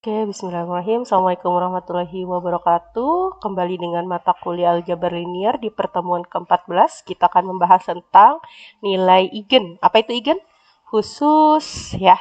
Oke, bismillahirrahmanirrahim. Assalamualaikum warahmatullahi wabarakatuh. Kembali dengan mata kuliah aljabar linier di pertemuan ke-14. Kita akan membahas tentang nilai eigen. Apa itu eigen? Khusus ya,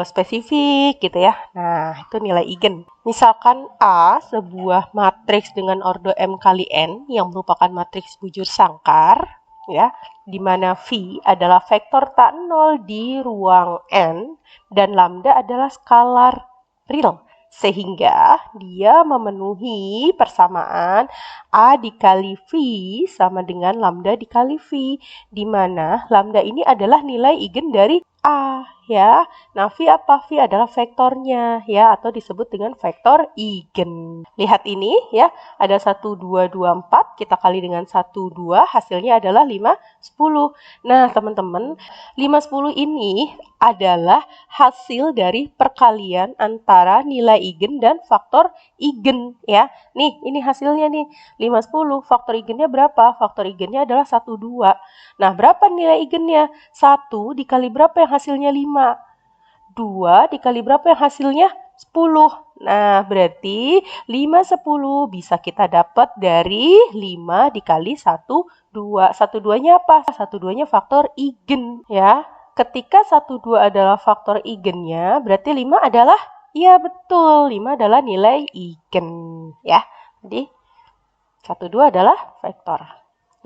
spesifik gitu ya. Nah, itu nilai eigen. Misalkan A sebuah matriks dengan ordo M kali N yang merupakan matriks bujur sangkar ya, di mana V adalah vektor tak nol di ruang N dan lambda adalah skalar real, sehingga dia memenuhi persamaan A dikali V sama dengan lambda dikali V, di mana lambda ini adalah nilai eigen dari A ya. Nah, V apa? V adalah vektornya ya, atau disebut dengan vektor eigen. Lihat ini ya, ada 1, 2, 2, 4, kita kali dengan 1, 2, hasilnya adalah 5, 10. Nah, teman-teman, 5, 10 ini adalah hasil dari perkalian antara nilai eigen dan faktor eigen ya. Nih, ini hasilnya nih, 5, 10. Faktor eigennya berapa? Faktor eigennya adalah 1, 2. Nah, berapa nilai eigennya? 1 dikali berapa yang hasilnya 5? 2 dikali berapa yang hasilnya 10? Nah, berarti 5, 10 bisa kita dapat dari 5 dikali 1, 2. 1, 2-nya apa? 1, 2-nya faktor eigen ya. Ketika 1, 2 adalah faktor eigennya, berarti 5 adalah, iya betul, 5 adalah nilai eigen ya. Jadi 1, 2 adalah vektor.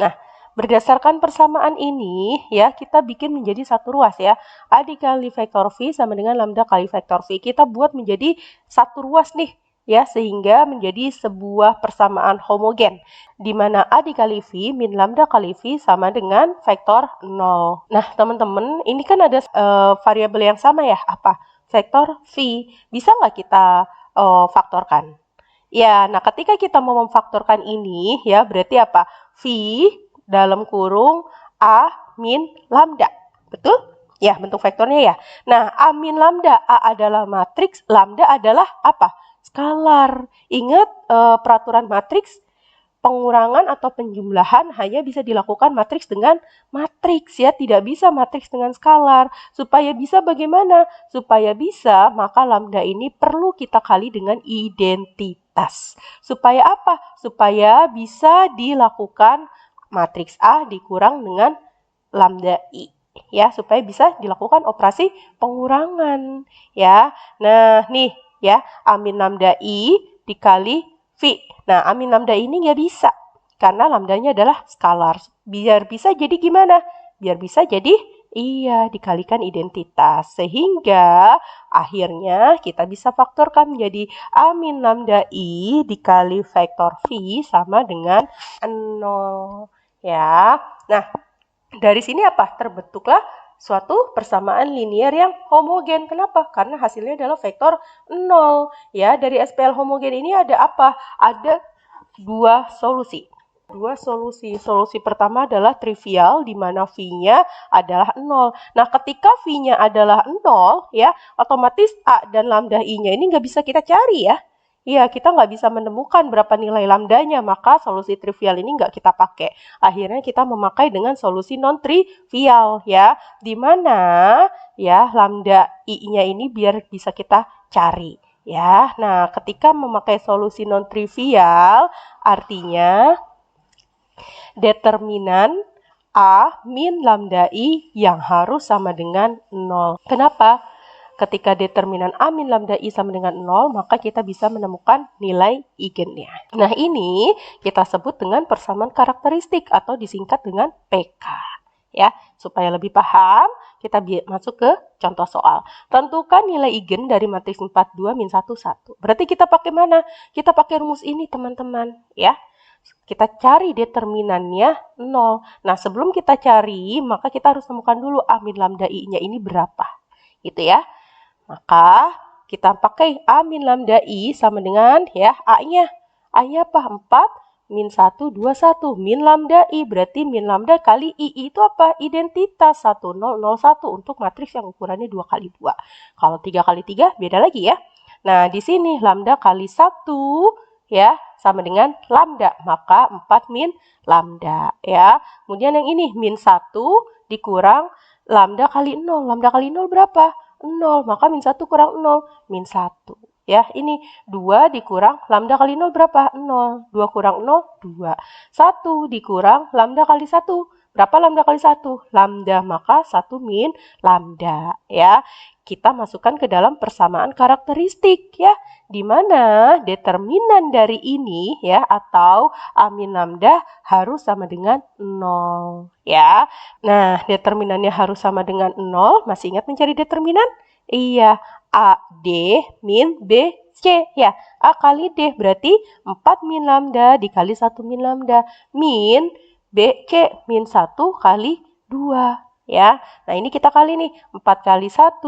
Nah, berdasarkan persamaan ini ya, kita bikin menjadi satu ruas ya. A dikali vektor V sama dengan lambda kali vektor V. Kita buat menjadi satu ruas nih ya, sehingga menjadi sebuah persamaan homogen di mana A dikali V min lambda kali V sama dengan vektor 0. Nah, teman-teman, ini kan ada variabel yang sama ya, apa? Vektor V. Bisa nggak kita faktorkan? Ya, nah ketika kita mau memfaktorkan ini ya, berarti apa? V dalam kurung A min lambda. Betul? Ya, bentuk vektornya ya. Nah, A min lambda, A adalah matriks, lambda adalah apa? Skalar. Ingat peraturan matriks, pengurangan atau penjumlahan hanya bisa dilakukan matriks dengan matriks ya, tidak bisa matriks dengan skalar. Supaya bisa bagaimana? Supaya bisa, maka lambda ini perlu kita kali dengan identitas. Supaya apa? Supaya bisa dilakukan matriks A dikurang dengan lambda I ya, supaya bisa dilakukan operasi pengurangan ya. Nah, nih ya, A min lambda I dikali V. Nah, A min lambda ini nggak bisa, karena lambdanya adalah skalar. Biar bisa jadi gimana? Biar bisa jadi, iya, dikalikan identitas. Sehingga akhirnya kita bisa faktorkan menjadi A min lambda I dikali vektor V sama dengan 0. Ya, nah dari sini apa? Terbentuklah suatu persamaan linier yang homogen. Kenapa? Karena hasilnya adalah vektor 0. Ya, dari SPL homogen ini ada apa? Ada dua solusi. Solusi pertama adalah trivial, di mana V-nya adalah 0. Nah, ketika V-nya adalah 0, ya, otomatis A dan lambda I-nya ini nggak bisa kita cari ya. Iya, kita nggak bisa menemukan berapa nilai lambdanya, maka solusi trivial ini nggak kita pakai. Akhirnya kita memakai dengan solusi non-trivial ya, di mana ya lambda I-nya ini biar bisa kita cari ya. Nah, ketika memakai solusi non-trivial, artinya determinan A min lambda I yang harus sama dengan 0. Kenapa? Ketika determinan A min lambda I sama dengan 0, maka kita bisa menemukan nilai eigennya. Nah, ini kita sebut dengan persamaan karakteristik atau disingkat dengan PK. Ya, supaya lebih paham, kita masuk ke contoh soal. Tentukan nilai eigen dari matriks 4, 2, min 1, 1. Berarti kita pakai mana? Kita pakai rumus ini, teman-teman. Ya, kita cari determinannya 0. Nah, sebelum kita cari, maka kita harus temukan dulu A min lambda I-nya ini berapa. Gitu ya. Maka kita pakai A min lambda I sama dengan ya A-nya. A-nya apa? 4 min 1, 2, 1. Min lambda I berarti min lambda kali I itu apa? Identitas 1, 0, 0, 1 untuk matriks yang ukurannya 2 kali 2. Kalau 3 kali 3 beda lagi ya. Nah, di sini lambda kali 1 ya sama dengan lambda, maka 4 min lambda ya. Kemudian yang ini min 1 dikurang lambda kali 0. Lambda kali 0 berapa? 0, maka min 1 kurang 0, min 1. Ya, ini 2 dikurang lambda kali 0 berapa? 0. 2 kurang 0, 2. 1 dikurang lambda kali 1. Berapa lambda kali 1? Lambda, maka 1 min lambda. Ya, kita masukkan ke dalam persamaan karakteristik ya, di mana determinan dari ini ya atau A min lambda harus sama dengan 0 ya. Nah, determinannya harus sama dengan 0. Masih ingat mencari determinan? Iya, A, D, min, B, C. Ya, A kali D berarti 4 min lambda dikali 1 min lambda. Min, B, C, min 1 kali 2. Ya, nah ini kita kali nih. 4 kali 1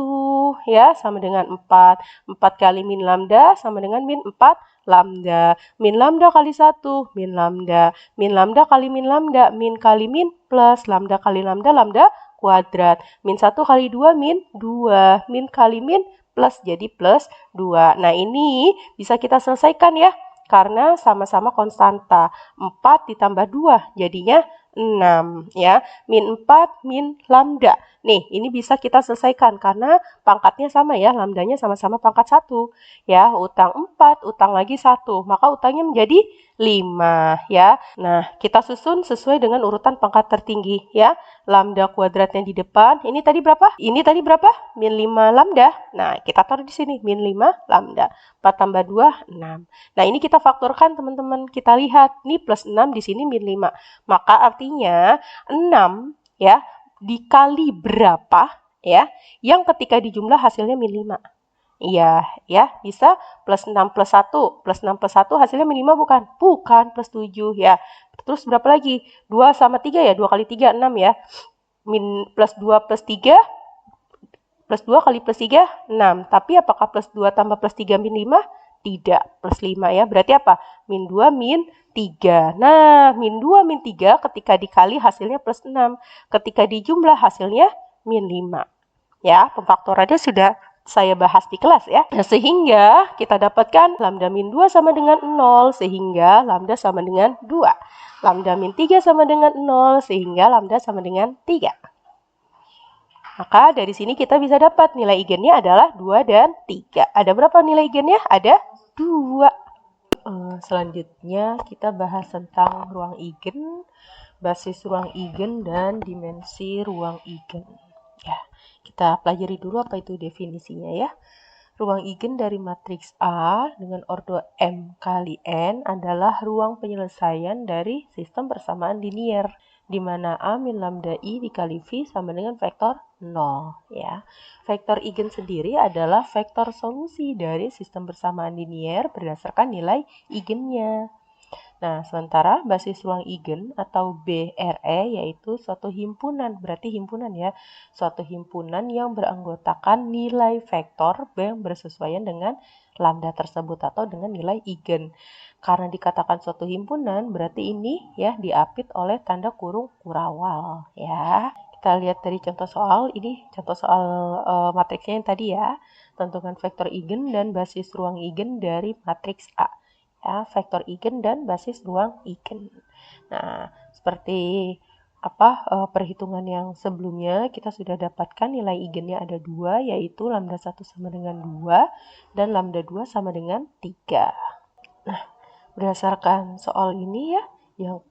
ya sama dengan 4. 4 kali min lambda sama dengan min 4 lambda. Min lambda kali 1, min lambda. Min lambda kali min lambda, min kali min plus lambda kali lambda, lambda kuadrat. Min 1 kali 2, min 2. Min kali min plus jadi plus 2. Nah, ini bisa kita selesaikan ya. Karena sama-sama konstanta. 4 ditambah 2 jadinya 6 ya. Min 4 min lambda. Nih, ini bisa kita selesaikan karena pangkatnya sama ya. Lambdanya sama-sama pangkat 1. Ya, utang 4, utang lagi 1. Maka utangnya menjadi 5 ya. Nah, kita susun sesuai dengan urutan pangkat tertinggi ya. Lambda kuadratnya di depan. Ini tadi berapa? Ini tadi berapa? Min 5 lambda. Nah, kita taruh di sini min 5 lambda. 4 tambah 2, 6. Nah, ini kita faktorkan teman-teman. Kita lihat. Ini plus 6 di sini min 5. Maka artinya 6 ya dikali berapa ya yang ketika dijumlah hasilnya min 5. Iya, ya, bisa plus 6 plus 1. Plus 6 plus 1 hasilnya min 5 bukan? Bukan, plus 7 ya. Terus berapa lagi? 2 sama 3 ya, 2 kali 3, 6 ya. Min plus 2 plus 3, plus 2 kali plus 3, 6. Tapi apakah plus 2 tambah plus 3 min 5? Tidak, plus 5 ya. Berarti apa? Min 2 min 3. Nah, min 2 min 3 ketika dikali hasilnya plus 6. Ketika dijumlah hasilnya min 5. Ya, pemfaktorannya sudah saya bahas di kelas ya. Nah, sehingga kita dapatkan lambda min 2 sama dengan 0, sehingga lambda sama dengan 2. Lambda min 3 sama dengan 0, sehingga lambda sama dengan 3. Maka dari sini kita bisa dapat nilai eigennya adalah 2 dan 3. Ada berapa nilai eigennya? Ada 2. Selanjutnya kita bahas tentang ruang eigen, basis ruang eigen, dan dimensi ruang eigen. Ya, kita pelajari dulu apa itu definisinya ya. Ruang eigen dari matriks A dengan ordo M kali N adalah ruang penyelesaian dari sistem persamaan linier, di mana A min lambda I dikali V sama dengan vektor 0. Ya. Vektor eigen sendiri adalah vektor solusi dari sistem persamaan linier berdasarkan nilai eigennya. Nah, sementara basis ruang eigen atau BRE yaitu suatu himpunan, berarti himpunan ya, suatu himpunan yang beranggotakan nilai vektor yang bersesuaian dengan lambda tersebut atau dengan nilai eigen. Karena dikatakan suatu himpunan, berarti ini ya diapit oleh tanda kurung kurawal ya. Kita lihat dari contoh soal, ini contoh soal matriksnya yang tadi ya. Tentukan vektor eigen dan basis ruang eigen dari matriks A. Ya, vektor eigen dan basis ruang eigen. Nah, seperti perhitungan yang sebelumnya kita sudah dapatkan nilai eigennya ada 2, yaitu lambda 1 sama dengan 2 dan lambda 2 sama dengan 3. Nah, berdasarkan soal ini ya, yang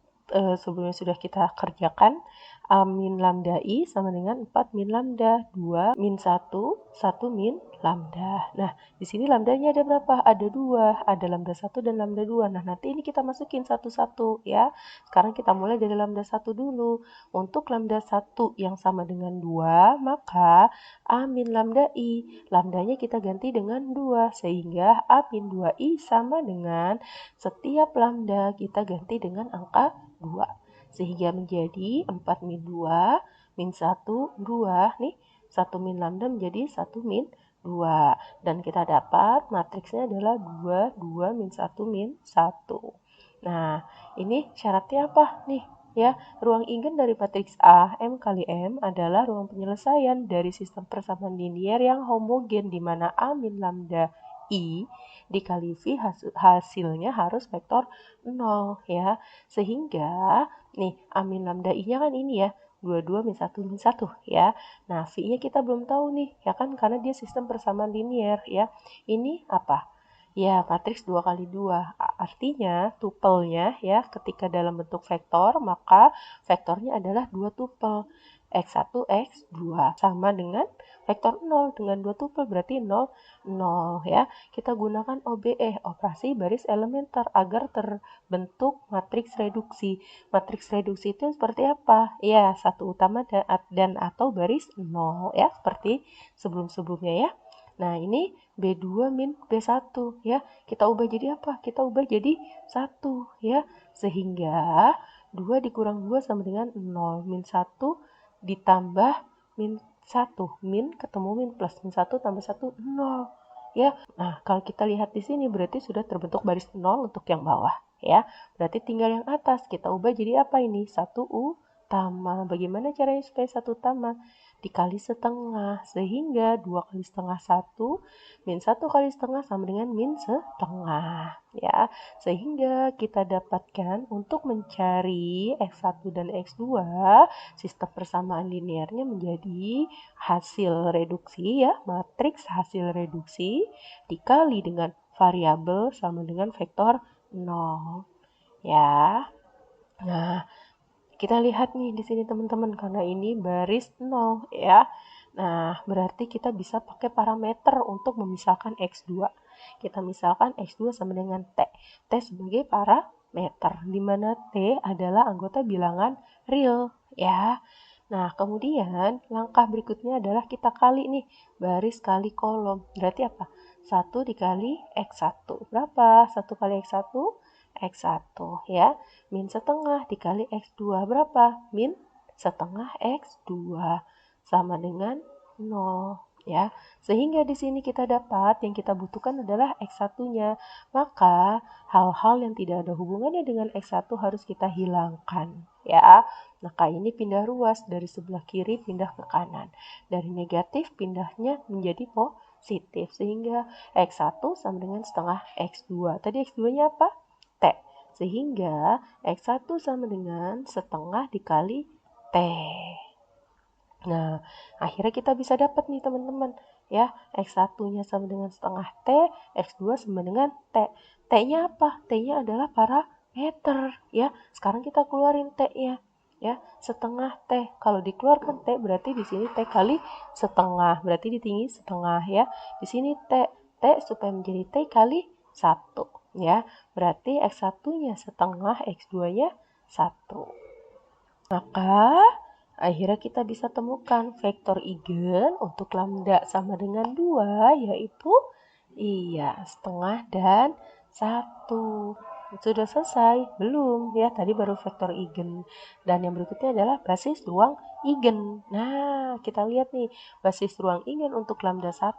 sebelumnya sudah kita kerjakan, A min lambda I sama dengan 4 min lambda, 2 min 1, 1 min lambda. Nah, di sini lambdanya ada berapa? Ada 2, ada lambda 1 dan lambda 2. Nah, nanti ini kita masukin satu-satu ya. Sekarang kita mulai dari lambda 1 dulu. Untuk lambda 1 yang sama dengan 2, maka A min lambda I. Lambdanya kita ganti dengan 2, sehingga A min 2I sama dengan setiap lambda kita ganti dengan angka 2. Sehingga menjadi 4 min 2, min 1, 2. Nih, 1 min lambda menjadi 1 min 2. Dan kita dapat matriksnya adalah 2, 2, min 1, min 1. Nah, ini syaratnya apa nih? Ya, ruang eigen dari matriks A, M kali M, adalah ruang penyelesaian dari sistem persamaan linier yang homogen, di mana A min lambda I dikali V hasilnya harus vektor 0 ya. Sehingga nih A min lambda I-nya kan ini ya, 22 min 1 min 1 ya. Nah, V-nya kita belum tahu nih, ya kan, karena dia sistem persamaan linier ya. Ini apa? Ya, matriks 2 kali 2. Artinya, tupelnya ya, ketika dalam bentuk vektor, maka vektornya adalah 2 tupel. X1, X2 sama dengan vektor 0 dengan 2 tupel berarti 0, 0 ya. Kita gunakan OBE, operasi baris elementer, agar terbentuk matriks reduksi. Matriks reduksi itu seperti apa? Ya, satu utama dan atau baris 0 ya, seperti sebelum-sebelumnya ya. Nah, ini B2 min B1 ya. Kita ubah jadi apa? Kita ubah jadi 1 ya. Sehingga 2 dikurang 2 sama dengan 0. Min 1 ditambah min 1. Min ketemu min plus. Min 1 tambah 1, 0. Ya. Nah, kalau kita lihat di sini berarti sudah terbentuk baris 0 untuk yang bawah. Ya. Berarti tinggal yang atas. Kita ubah jadi apa ini? 1 utama. Bagaimana caranya supaya 1 utama? Dikali setengah, sehingga 2 kali setengah 1 min 1 kali setengah sama dengan min setengah ya. Sehingga kita dapatkan untuk mencari X1 dan X2 sistem persamaan linearnya menjadi hasil reduksi ya, matriks hasil reduksi dikali dengan variabel sama dengan vektor 0 ya. Nah, kita lihat nih di sini teman-teman, karena ini baris 0 ya. Nah, berarti kita bisa pakai parameter untuk memisahkan X2. Kita misalkan X2 sama dengan T. T sebagai parameter, di mana T adalah anggota bilangan real ya. Nah, kemudian langkah berikutnya adalah kita kali nih, baris kali kolom. Berarti apa? 1 dikali X1. Berapa? 1 kali X1? X1 ya. Min setengah dikali X2 berapa? Min setengah X2 sama dengan 0 ya. Sehingga di sini kita dapat yang kita butuhkan adalah X1-nya. Maka hal-hal yang tidak ada hubungannya dengan X1 harus kita hilangkan ya. Maka ini pindah ruas, dari sebelah kiri pindah ke kanan. Dari negatif pindahnya menjadi positif, sehingga X1 sama dengan setengah X2. Tadi X2-nya apa? T. Sehingga X1 sama dengan setengah dikali T. Nah, akhirnya kita bisa dapat nih teman-teman ya, X1-nya sama dengan setengah T, X2 sama dengan T. T-nya apa? T-nya adalah parameter ya. Sekarang kita keluarin T-nya ya, setengah T. Kalau dikeluarkan T berarti di sini T kali setengah, berarti di tinggi setengah ya. Di sini T, T supaya menjadi T kali 1 ya. Berarti X1-nya setengah, X2-nya 1. Maka akhirnya kita bisa temukan vektor eigen untuk lambda sama dengan 2, yaitu setengah dan 1. Sudah selesai? Belum ya, tadi baru vektor eigen. Dan yang berikutnya adalah basis ruang eigen. Nah, kita lihat nih, basis ruang eigen untuk lambda 1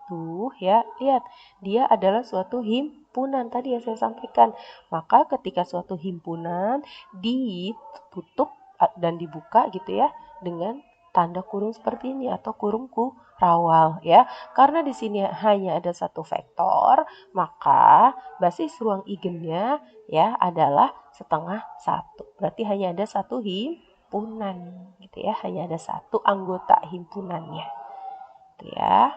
ya, lihat, dia adalah suatu himpunan tadi yang saya sampaikan. Maka ketika suatu himpunan ditutup dan dibuka gitu ya dengan tanda kurung seperti ini atau kurung kurawal ya. Karena di sini hanya ada satu vektor, maka basis ruang eigennya ya adalah setengah 1. Berarti hanya ada satu himpunan gitu ya, hanya ada satu anggota himpunannya. Gitu ya.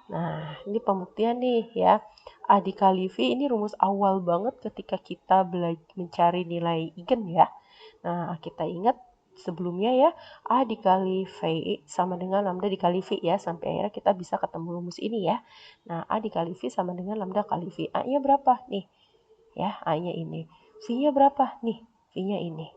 Nah, ini pembuktian nih ya. A dikali V ini rumus awal banget ketika kita mencari nilai eigen ya. Nah, kita ingat sebelumnya ya, A dikali V sama dengan lambda dikali V ya, sampai akhirnya kita bisa ketemu rumus ini ya. Nah, A dikali V sama dengan lambda kali V. A-nya berapa? Nih, ya, A-nya ini. V-nya berapa? Nih, V-nya ini.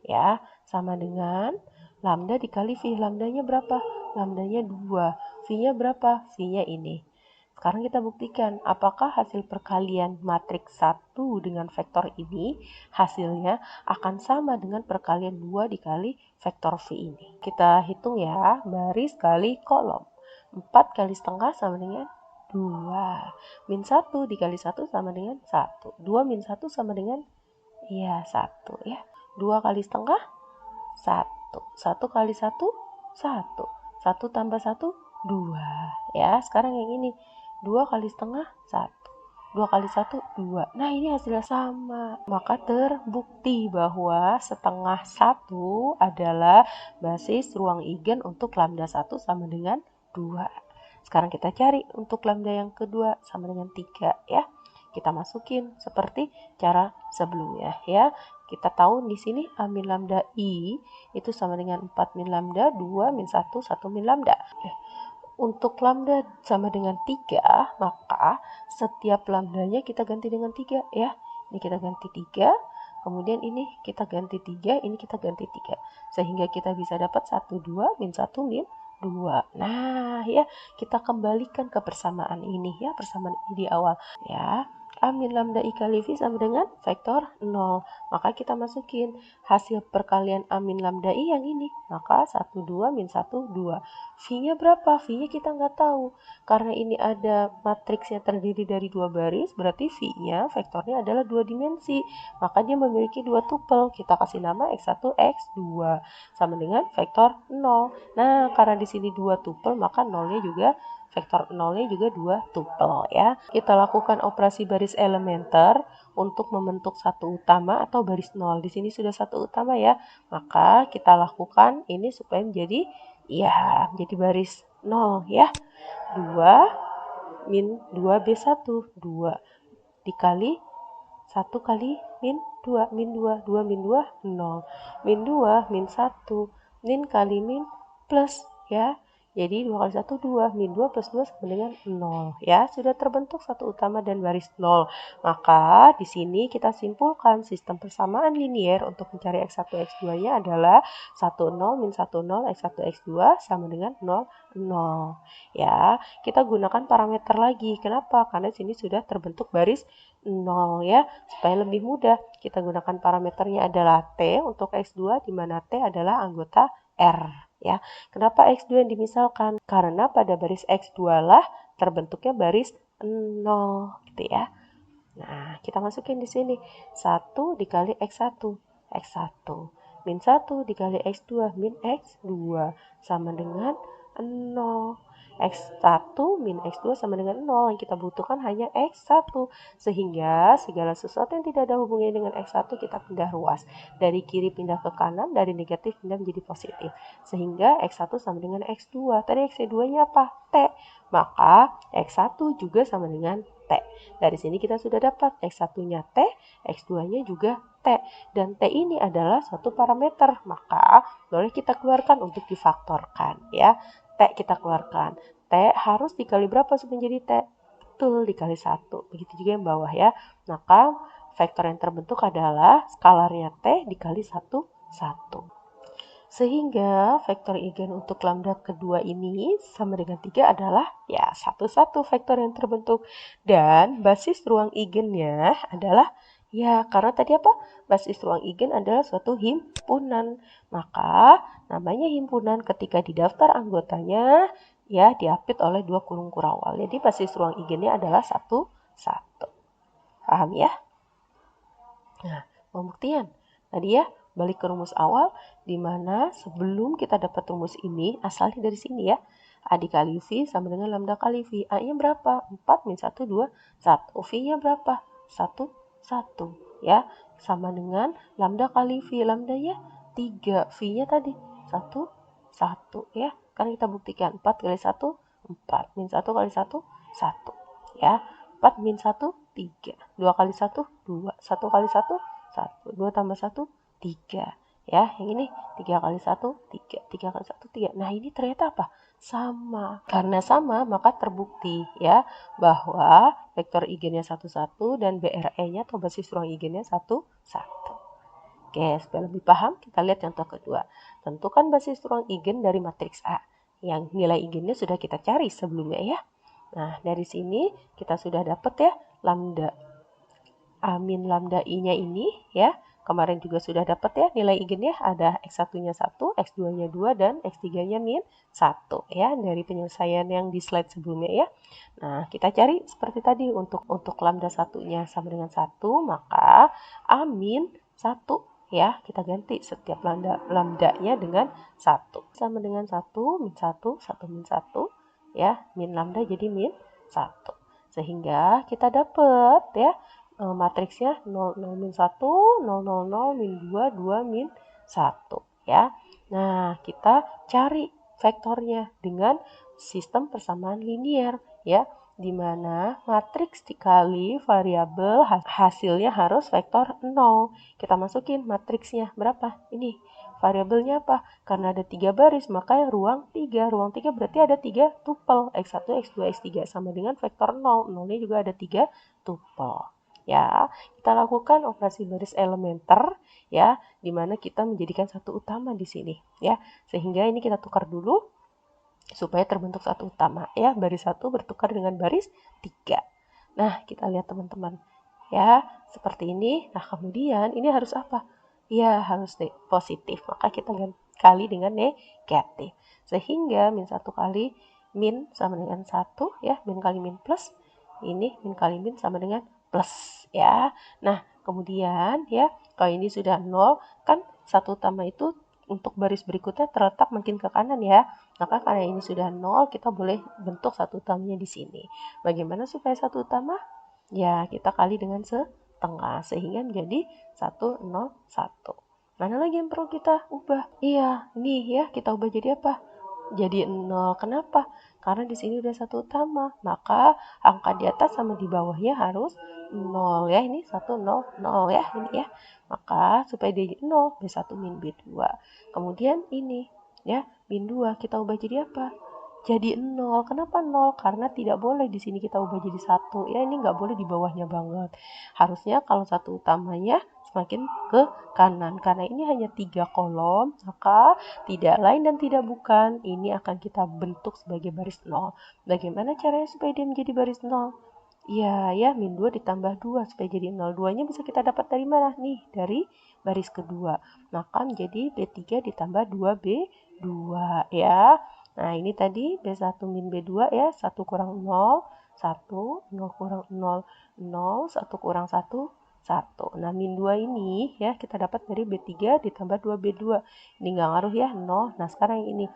Ya, sama dengan lambda dikali V. Lambdanya berapa? Lambdanya 2. V-nya berapa? V-nya ini. Sekarang kita buktikan apakah hasil perkalian matriks 1 dengan vektor ini hasilnya akan sama dengan perkalian 2 dikali vektor V ini. Kita hitung ya, baris kali kolom. 4 kali setengah sama dengan 2. Min 1 dikali 1 sama dengan 1. 2 min 1 sama dengan 1 ya. 2 kali setengah 1. 1 kali 1 1. 1 tambah 1 2 ya. Sekarang yang ini 2 kali setengah 1. 2 kali 1, 2. Nah, ini hasilnya sama. Maka terbukti bahwa setengah 1 adalah basis ruang Igen untuk lambda 1 sama dengan 2. Sekarang kita cari untuk lambda yang kedua sama dengan 3 ya. Kita masukin seperti cara sebelumnya ya. Kita tahu di sini A min lambda I itu sama dengan 4 min lambda, 2 min 1, 1 min lambda. Untuk lambda sama dengan 3, maka setiap lambdanya kita ganti dengan 3 ya. Ini kita ganti 3, kemudian ini kita ganti 3, ini kita ganti 3. Sehingga kita bisa dapat 1, 2, min 1, min 2. Nah ya, kita kembalikan ke persamaan ini ya, persamaan ini di awal ya. A min lambda I kali V sama dengan vektor 0. Maka kita masukin hasil perkalian A min lambda I yang ini. Maka 1, 2, min 1, 2. V-nya berapa? V-nya kita nggak tahu. Karena ini ada matriksnya terdiri dari 2 baris, berarti V-nya, vektornya adalah 2 dimensi. Maka dia memiliki 2 tupel. Kita kasih nama X1, X2. Sama dengan vektor 0. Nah, karena di sini 2 tupel, maka 0-nya juga vektor 0-nya juga 2 tupel ya. Kita lakukan operasi baris elementer untuk membentuk satu utama atau baris 0. Di sini sudah satu utama ya. Maka kita lakukan ini supaya menjadi jadi baris 0 ya. 2 min 2B1, 2 dikali 1 kali min 2, min 2, 2 min 2, 0. Min 2, min 1, min kali min plus ya. Jadi 2 kali 1, 2. Min 2 plus 2 sama dengan 0. Ya, sudah terbentuk satu utama dan baris 0. Maka di sini kita simpulkan sistem persamaan linier untuk mencari X1, X2-nya adalah 1, 0, min 1, 0, X1, X2 sama dengan 0, 0. Ya, kita gunakan parameter lagi. Kenapa? Karena di sini sudah terbentuk baris 0 ya. Supaya lebih mudah, kita gunakan parameternya adalah T untuk X2, di mana T adalah anggota R. Ya, kenapa X2 yang dimisalkan? Karena pada baris X2 lah terbentuknya baris 0 gitu ya. Nah, kita masukin di sini 1 dikali X1, X1 min 1 dikali X2 min X2 sama dengan 0. X1 min X2 sama dengan 0. Yang kita butuhkan hanya X1. Sehingga segala sesuatu yang tidak ada hubungannya dengan X1 kita pindah ruas. Dari kiri pindah ke kanan, dari negatif pindah menjadi positif. Sehingga X1 sama dengan X2. Tadi X2-nya apa? T. Maka X1 juga sama dengan T. Dari sini kita sudah dapat X1-nya T, X2-nya juga T. Dan T ini adalah suatu parameter. Maka boleh kita keluarkan untuk difaktorkan ya. T kita keluarkan. T harus dikali berapa supaya menjadi T? Betul, dikali 1. Begitu juga yang bawah ya. Maka vektor yang terbentuk adalah skalarnya T dikali 1, 1. Sehingga vektor Igen untuk lambda kedua ini sama dengan 3 adalah ya 1, 1 vektor yang terbentuk. Dan basis ruang Igennya adalah ya karena tadi apa? Basis ruang Igen adalah suatu himpunan. Maka namanya himpunan ketika di daftar anggotanya ya diapit oleh 2 kurung kurawal. Jadi basis ruang Igennya adalah 1, 1. Paham ya? Nah, pembuktian. Tadi ya, balik ke rumus awal, di mana sebelum kita dapat rumus ini, asalnya dari sini ya. A dikali V sama dengan lambda kali V. A-nya berapa? 4 min 1, 2, 1. V-nya berapa? 1, 1. Ya, sama dengan lambda kali V. Lambdanya 3. V-nya tadi 1, 1. Ya, kan kita buktikan. 4 kali 1, 4. Min 1 kali 1, 1. Ya, 4 min 1, 3. 2 kali 1, 2. 1 kali 1, 1. 2 tambah 1, 3. Ya, yang ini 3 kali 1, 3. 3 kali 1, 3. Nah, ini ternyata apa? Sama. Karena sama, maka terbukti ya bahwa vektor Igennya 1, 1 dan BRE-nya atau basis ruang Igennya 1, 1. Oke, supaya lebih paham, kita lihat contoh kedua. Tentukan basis ruang Igen dari matriks A. Yang nilai Igennya sudah kita cari sebelumnya ya. Nah, dari sini kita sudah dapat ya lambda A min lambda I-nya ini ya. Kemarin juga sudah dapat ya nilai Igennya ada X1-nya 1, X2-nya 2, dan X3-nya min 1 ya dari penyelesaian yang di slide sebelumnya ya. Nah, kita cari seperti tadi untuk lambda 1-nya sama dengan 1, maka A min 1 ya, kita ganti setiap lambdanya dengan 1. Sama dengan 1, min 1, 1 min 1 ya, min lambda jadi min 1. Sehingga kita dapat ya matriksnya 0, 0, min 1, 0, 0, 0, min 2, 2, min 1 ya. Nah, kita cari vektornya dengan sistem persamaan linier ya, di mana matriks dikali variabel hasilnya harus vektor 0. Kita masukin matriksnya berapa? Ini variabelnya apa? Karena ada 3 baris, maka ruang 3. Ruang 3 berarti ada 3 tupel. X1, X2, X3 sama dengan vektor 0. 0-nya juga ada 3 tupel. Ya, kita lakukan operasi baris elementer ya, di mana kita menjadikan satu utama di sini ya. Sehingga ini kita tukar dulu supaya terbentuk satu utama ya. Baris 1 bertukar dengan baris 3. Nah, kita lihat teman-teman. Ya, seperti ini. Nah, kemudian ini harus apa? Ya, harus positif. Maka kita kali dengan negatif. Sehingga min 1 kali min sama dengan 1 ya. Min kali min plus. Ini min kali min sama dengan plus ya. Nah, kemudian ya, kalau ini sudah 0, kan satu utama itu untuk baris berikutnya terletak makin ke kanan ya. Maka karena ini sudah 0, kita boleh bentuk satu utamanya di sini. Bagaimana supaya satu utama? Ya, kita kali dengan setengah sehingga menjadi 101. Mana lagi yang perlu kita ubah? Iya, nih ya, kita ubah jadi apa? Jadi 0. Kenapa? Karena di sini udah satu utama, maka angka di atas sama di bawahnya harus 0 ya. Ini 1, 0, 0 ya, ini ya. Maka supaya dia 0, B1 min B2. Kemudian ini ya, min 2 kita ubah jadi apa? Jadi 0. Kenapa 0? Karena tidak boleh di sini kita ubah jadi 1. Ya, ini nggak boleh di bawahnya banget. Harusnya kalau satu utamanya semakin ke kanan. Karena ini hanya 3 kolom, maka tidak lain dan tidak bukan, ini akan kita bentuk sebagai baris 0. Bagaimana caranya supaya dia menjadi baris 0? Iya, ya, min 2 ditambah 2 supaya jadi 0. 2-nya bisa kita dapat dari mana? Nih, dari baris kedua. Maka menjadi B3 ditambah 2B2 ya. Nah, ini tadi B1 min B2 ya, 1 kurang 0, 1, 0 kurang 0, 0, 1 kurang 1, 1. Nah, min 2 ini ya kita dapat dari B3 ditambah 2B2. Ini nggak ngaruh ya, 0. Nah, sekarang ini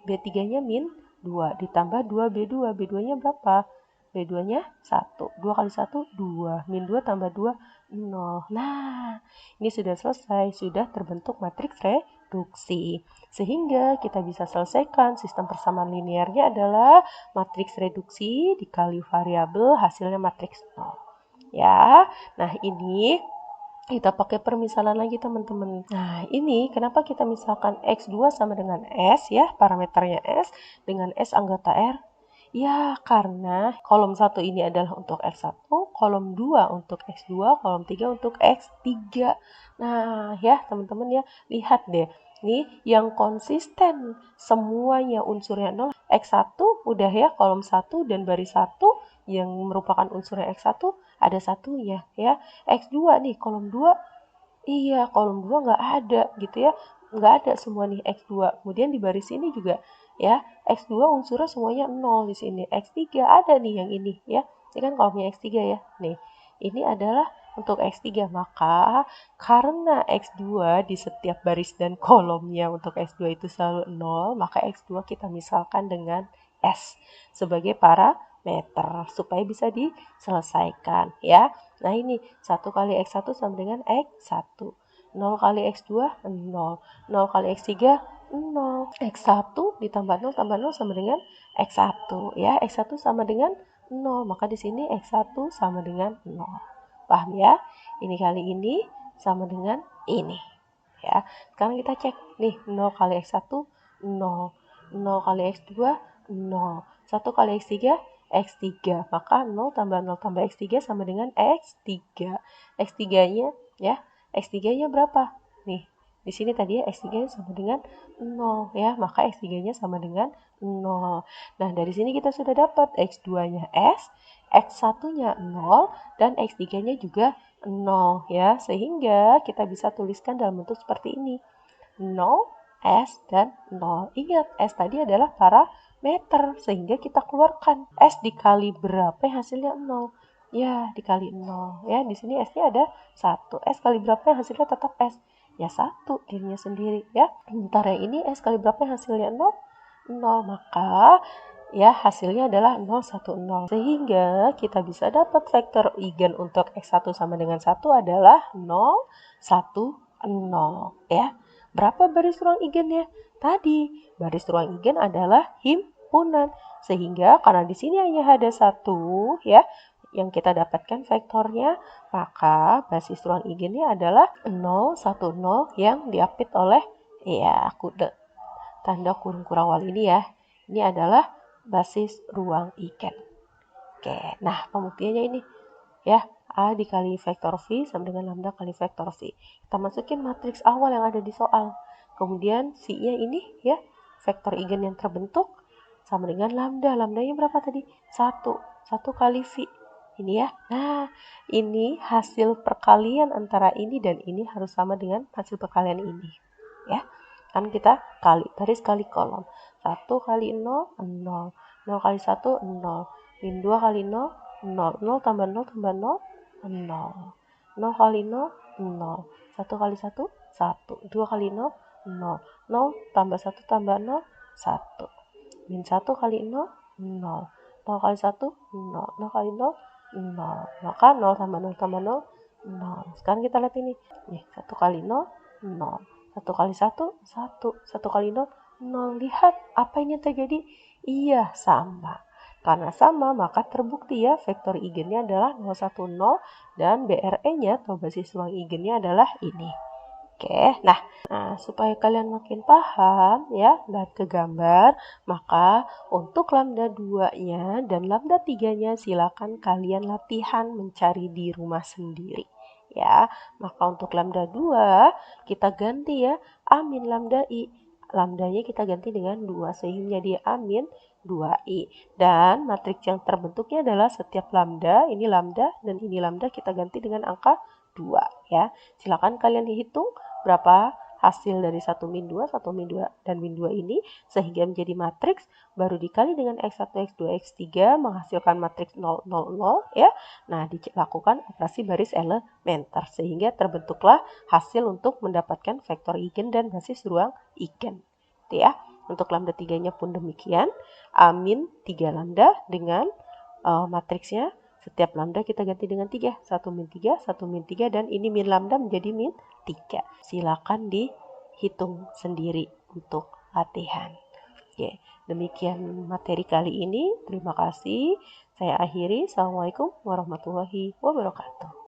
B3-nya min 2 ditambah 2B2. B2-nya berapa? B2-nya 1. 2 kali 1, 2. Min 2 tambah 2, 0. Nah, ini sudah selesai. Sudah terbentuk matriks reduksi. Sehingga kita bisa selesaikan sistem persamaan linearnya adalah matriks reduksi dikali variabel hasilnya matriks 0. Ya, nah ini kita pakai permisalan lagi teman-teman. Nah ini kenapa kita misalkan X2 sama dengan S ya, parameternya S dengan S anggota R. Ya, karena kolom 1 ini adalah untuk X1, kolom 2 untuk X2, kolom 3 untuk X3. Nah, ya teman-teman ya, lihat deh. Nih, yang konsisten semuanya unsurnya 0, X1 udah ya, kolom 1 dan baris 1 yang merupakan unsurnya X1 ada satunya ya. X2 nih, kolom 2, iya, kolom 2 nggak ada gitu ya. Nggak ada semua nih X2. Kemudian di baris ini juga ya, X2 unsurnya semuanya 0 di sini. X3 ada nih yang ini ya. Ini kan kolomnya X3 ya. Nih, ini adalah untuk X3. Maka karena X2 di setiap baris dan kolomnya untuk X2 itu selalu 0, maka X2 kita misalkan dengan S sebagai parameter supaya bisa diselesaikan ya. Nah ini 1 kali X1 sama dengan X1. 0 kali X2, 0. 0 kali X3, 0. X1 ditambah 0 tambah 0 sama dengan X1. Ya, X1 sama dengan 0. Maka di sini X1 sama dengan 0. Paham ya? Ini kali ini sama dengan ini. Ya, sekarang kita cek nih 0 kali X1, 0. 0 kali X2, 0. 1 kali X3, X3. Maka 0 tambah 0 tambah X3 sama dengan X3. X3-nya ya, X3-nya berapa? Nih, di sini tadi ya X3-nya sama dengan 0 ya, maka X3-nya sama dengan 0. Nah, dari sini kita sudah dapat X2-nya S, X1-nya 0 dan X3-nya juga 0 ya, sehingga kita bisa tuliskan dalam bentuk seperti ini. 0, S, dan 0. Ingat, S tadi adalah parameter, sehingga kita keluarkan S dikali berapa yang hasilnya 0. Ya, dikali 0. Ya, di sini S-nya ada 1. S kali berapa yang hasilnya tetap S? Ya, 1 dirinya sendiri. Ya, sementara ini S kali berapa yang hasilnya 0? 0. Maka ya hasilnya adalah 0, 1, 0. Sehingga kita bisa dapat vektor eigen untuk X1 sama dengan 1 adalah 0, 1, 0. Ya. Berapa baris ruang eigennya? Tadi, baris ruang eigen adalah himpunan. Sehingga karena di sini hanya ada 1, ya, yang kita dapatkan vektornya, maka basis ruang eigennya adalah 0, 1, 0 yang diapit oleh, ya, tanda kurung kurawal ini ya. Ini adalah basis ruang eigen. Oke, nah pembuktiannya ini ya, A dikali vektor V sama dengan lambda kali vektor V. Kita masukin matriks awal yang ada di soal. Kemudian V-nya ini ya, vektor eigen yang terbentuk sama dengan lambda. Lambdanya berapa tadi? 1. 1 kali V. Ini ya. Nah, ini hasil perkalian antara ini dan ini harus sama dengan hasil perkalian ini. Ya. Kan kita kali, baris kali kolom. 1 kali 0, 0. 0 kali 1, 0. Min 2 kali 0, 0. 0 tambah 0 tambah 0, 0. 0 kali 0, 0. 1 kali 1, 1. 2 kali 0, 0. 0 tambah 1 tambah 0, 1. Min 1 kali 0, 0. 0 kali 1, 0. 0 kali 0, 0. Maka 0 tambah 0 tambah 0, 0. Sekarang kita lihat ini. Nih, 1 kali 0, 0. 1 kali 1, 1. 1 kali 0, 0. Lihat apa ini terjadi? Iya, sama. Karena sama, maka terbukti ya vektor eigennya adalah 0, 1, 0 dan BRE-nya atau basis ruang eigennya adalah ini. Oke, nah supaya kalian makin paham ya dan ke gambar, maka untuk lambda 2-nya dan lambda 3-nya silakan kalian latihan mencari di rumah sendiri. Ya, maka untuk lambda 2 kita ganti ya A min lambda I. Lambdanya kita ganti dengan 2 sehingga dia A min 2I. Dan matriks yang terbentuknya adalah setiap lambda, ini lambda dan ini lambda kita ganti dengan angka 2 ya. Silakan kalian hitung berapa hasil dari 1 min 2, 1 min 2, dan min 2 ini sehingga menjadi matriks baru dikali dengan X1, X2, X3 menghasilkan matriks 0, 0, 0 ya. Nah, dilakukan operasi baris elementer sehingga terbentuklah hasil untuk mendapatkan vektor eigen dan basis ruang eigen. Itu ya. Untuk lambda 3-nya pun demikian. A min 3 lambda dengan matriksnya setiap lambda kita ganti dengan 3. 1 min 3, 1 min 3, dan ini min lambda menjadi min 3. Silakan dihitung sendiri untuk latihan. Oke, demikian materi kali ini. Terima kasih. Saya akhiri. Assalamualaikum warahmatullahi wabarakatuh.